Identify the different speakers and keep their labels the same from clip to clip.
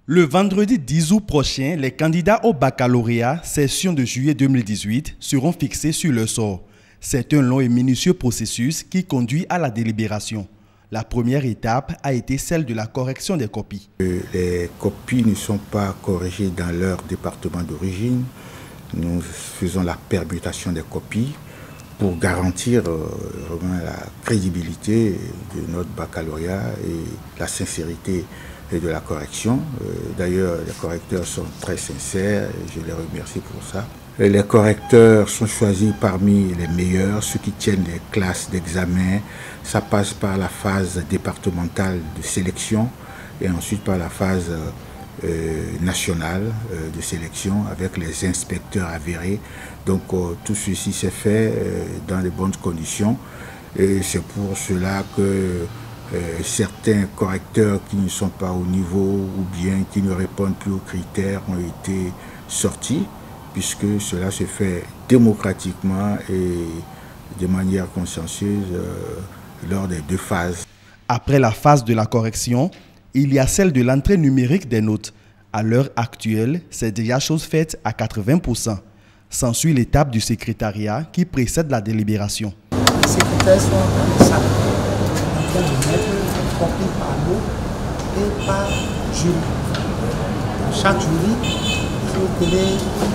Speaker 1: Le vendredi 10 août prochain, les candidats au baccalauréat, session de juillet 2018, seront fixés sur leur sort. C'est un long et minutieux processus qui conduit à la délibération. La première étape a été celle de la correction des copies.
Speaker 2: Les copies ne sont pas corrigées dans leur département d'origine. Nous faisons la permutation des copies pour garantir vraiment la crédibilité de notre baccalauréat et la sincérité de la correction. D'ailleurs, les correcteurs sont très sincères et je les remercie pour ça. Et les correcteurs sont choisis parmi les meilleurs, ceux qui tiennent les classes d'examen. Ça passe par la phase départementale de sélection et ensuite par la phase nationale de sélection avec les inspecteurs avérés. Donc tout ceci s'est fait dans de bonnes conditions et c'est pour cela que certains correcteurs qui ne sont pas au niveau ou bien qui ne répondent plus aux critères ont été sortis, puisque cela se fait démocratiquement et de manière consciencieuse lors des deux phases.
Speaker 1: Après la phase de la correction, il y a celle de l'entrée numérique des notes. À l'heure actuelle, c'est déjà chose faite à 80%. S'ensuit l'étape du secrétariat qui précède la délibération.
Speaker 3: Les secrétaires sont dans les salles, en train de mettre copie par lot et par jury. Dans chaque jury, si vous prenez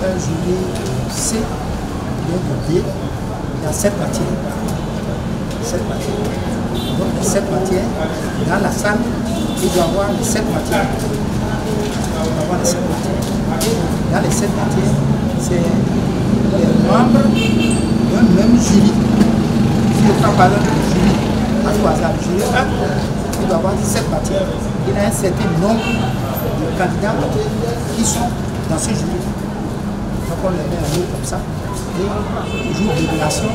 Speaker 3: un jury C, bien de D, il y a 7 matières. 7 matières. Donc les 7 matières, dans la salle, il doit y avoir les 7 matières. Il doit y avoir les 7 matières. Dans les 7 matières, c'est les membres d'un même jury. Si je prends par exemple le jury, à tout hasard, le jury 1, il doit avoir 17 matières. Il y a un certain nombre de candidats qui sont dans ce jury. Donc on les met en haut comme ça. Et le jour de délibération,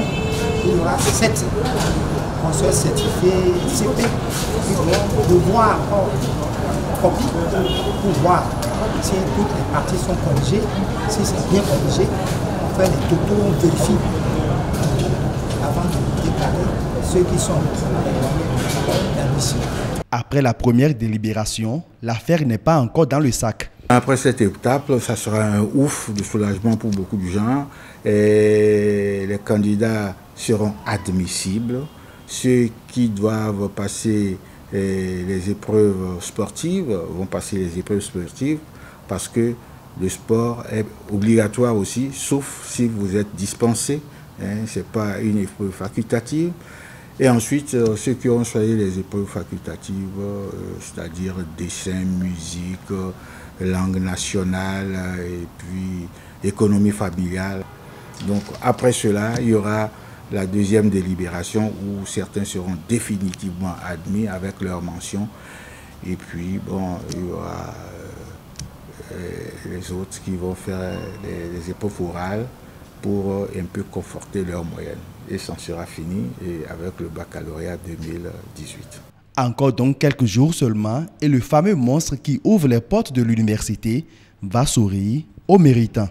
Speaker 3: il y aura 7 conseillers certifiés CP qui vont devoir copie pour voir si toutes les parties sont corrigées. Si c'est bien corrigé, on fait les totaux, on vérifie avant de déclarer ceux qui sont d'admission.
Speaker 1: Après la première délibération, l'affaire n'est pas encore dans le sac.
Speaker 2: Après cette étape, ça sera un ouf de soulagement pour beaucoup de gens. Et les candidats seront admissibles. Ceux qui doivent passer les épreuves sportives vont passer les épreuves sportives parce que le sport est obligatoire aussi, sauf si vous êtes dispensé. Ce n'est pas une épreuve facultative. Et ensuite, ceux qui ont choisi les épreuves facultatives, c'est-à-dire dessin, musique, langue nationale et puis économie familiale. Donc après cela, il y aura la deuxième délibération où certains seront définitivement admis avec leur mention. Et puis, bon, il y aura les autres qui vont faire les épreuves orales pour un peu conforter leur moyenne. Et ça sera fini et avec le baccalauréat 2018.
Speaker 1: Encore donc quelques jours seulement et le fameux monstre qui ouvre les portes de l'université va sourire aux méritants.